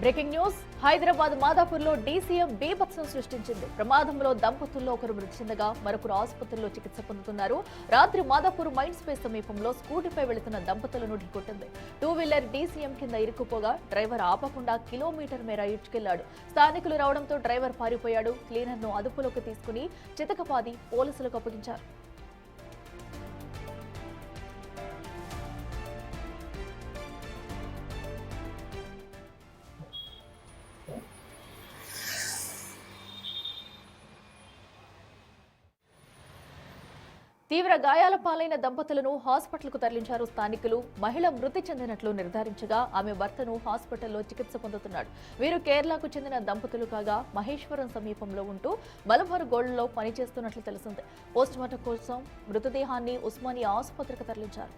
Breaking news Hyderabad మాదాపూర్లో DCM బీభత్సం సృష్టించింది. ప్రమాదంలో దంపతుల్లో ఒకరు మృతి చెందగా మరొకరు ఆసుపత్రిలో చికిత్స పొందుతున్నారు. రాత్రి మాదాపూర్ మైండ్ స్పేస్ సమీపంలో స్కూటీపై వెళుతున్న దంపతులను ఢీకొట్టింది. 2-వీలర్ డీసీఎం కింద ఇరుక్కుపోగా డ్రైవర్ ఆపకుండా కిలోమీటర్ మేర ఈడ్చుకెళ్లాడు. స్థానికులు రావడంతో డ్రైవర్ పారిపోయాడు. క్లీనర్ ను అదుపులోకి తీసుకుని చితకపాది పోలీసులకు అప్పగించారు. తీవ్ర గాయాల పాలైన దంపతులను హాస్పిటల్కు తరలించారు స్థానికులు. మహిళ మృతి చెందినట్లు నిర్ధారించగా ఆమె భర్తను హాస్పిటల్లో చికిత్స పొందుతున్నాడు. వీరు కేరళకు చెందిన దంపతులు కాగా మహేశ్వరం సమీపంలో ఉంటూ మలబార్ గోల్డ్లో పనిచేస్తున్నట్లు తెలిసింది. పోస్టుమార్టం కోసం మృతదేహాన్ని ఉస్మానియా ఆసుపత్రికి తరలించారు.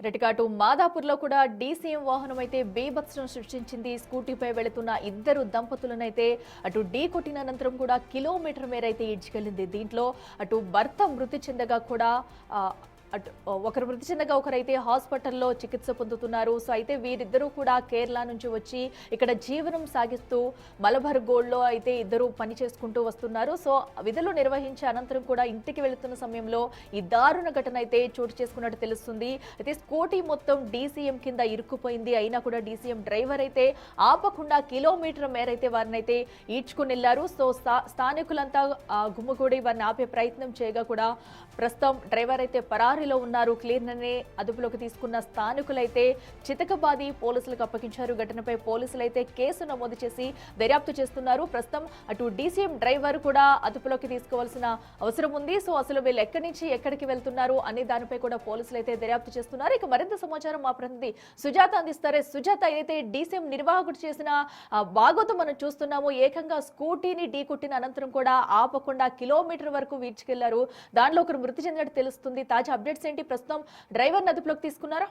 రెటికాటు మాదాపూర్లో కూడా డీసీఎం వాహనం అయితే బీభత్సం సృష్టించింది. స్కూటీపై వెళుతున్న ఇద్దరు దంపతులనైతే అటు ఢీ కొట్టిన అనంతరం కూడా కిలోమీటర్ మేర అయితే ఈడ్చుకెళ్లింది. దీంట్లో అటు భర్త మృతి చెందగా కూడా ఒకరు మృతి చెందగా ఒకరైతే హాస్పిటల్లో చికిత్స పొందుతున్నారు. సో అయితే వీరిద్దరూ కూడా కేరళ నుంచి వచ్చి ఇక్కడ జీవనం సాగిస్తూ మలబార్ గోల్డ్లో అయితే ఇద్దరు పని చేసుకుంటూ వస్తున్నారు. సో విధులు నిర్వహించే అనంతరం కూడా ఇంటికి వెళుతున్న సమయంలో ఈ దారుణ ఘటన అయితే చోటు చేసుకున్నట్టు తెలుస్తుంది. అయితే స్కూటీ మొత్తం డీసీఎం కింద ఇరుక్కుపోయింది. అయినా కూడా డీసీఎం డ్రైవర్ అయితే ఆపకుండా కిలోమీటర్ మేర అయితే వారిని అయితే ఈడ్చుకుని వెళ్లారు. సో స్థానికులంతా గుమ్మగూడి వారిని ఆపే ప్రయత్నం చేయగా కూడా ప్రస్తుతం డ్రైవర్ అయితే పరారీలో ఉన్నారు. క్లీనర్ని అదుపులోకి తీసుకున్న స్థానికులైతే చితకబాది పోలీసులకు అప్పగించారు. ఘటనపై పోలీసులైతే కేసు నమోదు చేసి దర్యాప్తు చేస్తున్నారు. ప్రస్తుతం అటు డీసీఎం డ్రైవర్ కూడా అదుపులోకి తీసుకోవాల్సిన అవసరం ఉంది. సో అసలు వీళ్ళు ఎక్కడి నుంచి ఎక్కడికి వెళ్తున్నారు అనే దానిపై కూడా పోలీసులు అయితే దర్యాప్తు చేస్తున్నారు. ఇక మరింత సమాచారం మా ప్రతినిధి సుజాత అందిస్తారే. సుజాత, అయితే డీసీఎం నిర్వాహకుడు చేసిన బాగోతం మనం చూస్తున్నాము. ఏకంగా స్కూటీని ఢీకొట్టిన అనంతరం కూడా ఆపకుండా కిలోమీటర్ వరకు వీడ్చుకెళ్లారు. దానిలో ఒకరు మృతి చెందినట్టు తెలుస్తుంది. తాజా అప్డేట్స్ ఏంటి? ప్రస్తుతం డ్రైవర్ అదుపులోకి తీసుకున్నారా?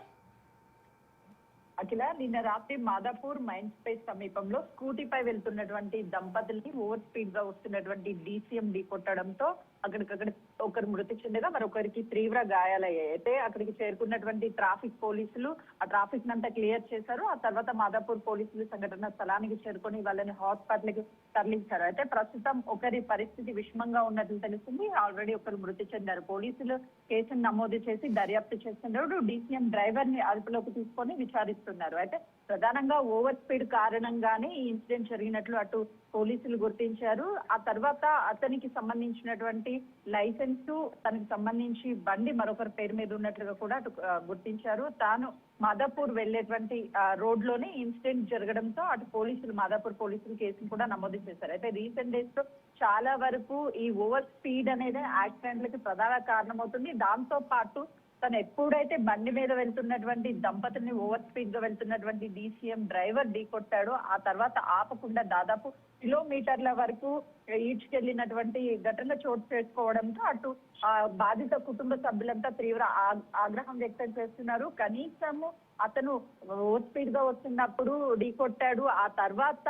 అఖిల, నిన్న రాత్రి మాదాపూర్ మైండ్ స్పేస్ సమీపంలో స్కూటీపై వెళ్తున్నటువంటి దంపతుల్ని ఓవర్ స్పీడ్ గా వస్తున్నటువంటి డీసీఎం ఢీకొట్టడంతో అక్కడికక్కడ ఒకరు మృతి చెందగా మరొకరికి తీవ్ర గాయాలయ్యాయి. అయితే అక్కడికి చేరుకున్నటువంటి ట్రాఫిక్ పోలీసులు ఆ ట్రాఫిక్ నంతా క్లియర్ చేశారు. ఆ తర్వాత మాదాపూర్ పోలీసులు సంఘటన స్థలానికి చేరుకొని వాళ్ళని హాస్పిటల్ కి తరలించారు. అయితే ప్రస్తుతం ఒకరి పరిస్థితి విషమంగా ఉన్నట్లు తెలుస్తుంది. ఆల్రెడీ ఒకరు మృతి చెందారు. పోలీసులు కేసును నమోదు చేసి దర్యాప్తు చేస్తున్నారు. డీసీఎం డ్రైవర్ ని అదుపులోకి తీసుకొని విచారిస్తున్నారు. అయితే ప్రధానంగా ఓవర్ స్పీడ్ కారణంగానే ఈ ఇన్సిడెంట్ జరిగినట్లు అటు పోలీసులు గుర్తించారు. ఆ తర్వాత అతనికి సంబంధించినటువంటి లైసెన్స్, తనకి సంబంధించి బండి మరొకరి పేరు మీద ఉన్నట్లుగా కూడా అటు గుర్తించారు. తాను మాదాపూర్ వెళ్లేటువంటి రోడ్ లోనే ఇన్సిడెంట్ జరగడంతో అటు పోలీసులు మాదాపూర్ పోలీసులు కేసును కూడా నమోదు చేశారు. అయితే రీసెంట్ డేస్ లో చాలా వరకు ఈ ఓవర్ స్పీడ్ అనేది యాక్సిడెంట్లకి ప్రధాన కారణమవుతుంది. దాంతో పాటు తను ఎప్పుడైతే బండి మీద వెళ్తున్నటువంటి దంపతుల్ని ఓవర్ స్పీడ్ గా వెళ్తున్నటువంటి డీసీఎం డ్రైవర్ ఢీకొట్టాడో ఆ తర్వాత ఆపకుండా దాదాపు కిలోమీటర్ల వరకు ఈడ్చుకెళ్లినటువంటి ఘటన చోటు చేసుకోవడంతో అటు బాధిత కుటుంబ సభ్యులంతా తీవ్ర ఆగ్రహం వ్యక్తం చేస్తున్నారు. కనీసము అతను ఓవర్ స్పీడ్ గా వస్తున్నప్పుడు ఢీకొట్టాడు, ఆ తర్వాత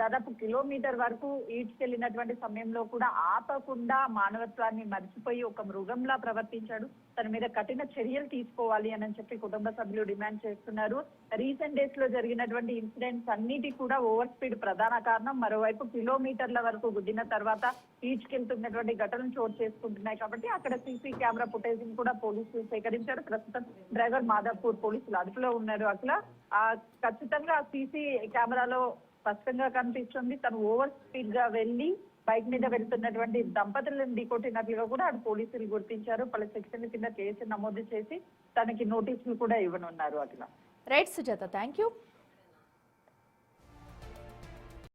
దాదాపు కిలోమీటర్ వరకు ఈడ్చుకెళ్లినటువంటి సమయంలో కూడా ఆపకుండా మానవత్వాన్ని మర్చిపోయి ఒక మృగంలా ప్రవర్తించాడు. తన మీద కఠిన చర్యలు తీసుకోవాలి అని చెప్పి కుటుంబ సభ్యులు డిమాండ్ చేస్తున్నారు. రీసెంట్ డేస్ లో జరిగినటువంటి ఇన్సిడెంట్స్ అన్నిటి కూడా ఓవర్ స్పీడ్ ప్రధాన కారణం. మరోవైపు కిలోమీటర్ల వరకు గుద్దిన తర్వాత ఈడ్చుకెళ్తున్నటువంటి ఘటనలు చోటు చేసుకుంటున్నాయి. కాబట్టి అక్కడ సీసీ కెమెరా ఫుటేజ్ కూడా పోలీసులు సేకరించారు. ప్రస్తుతం డ్రైవర్ మాదాపూర్ పోలీసులు అదుపులో ఉన్నారు. అట్లా ఖచ్చితంగా సీసీ కెమెరాలో స్పష్టంగా కనిపిస్తుంది తను ఓవర్ స్పీడ్ గా వెళ్లి బైక్ మీద వెళ్తున్నటువంటి దంపతులను ఢీకొట్టినట్లుగా కూడా అటు పోలీసులు గుర్తించారు. పలు సెక్షన్ల కింద కేసు నమోదు చేసి తనకి నోటీసులు కూడా ఇవ్వనున్నారు. అట్లా రైట్ సుజాత, థ్యాంక్ యూ.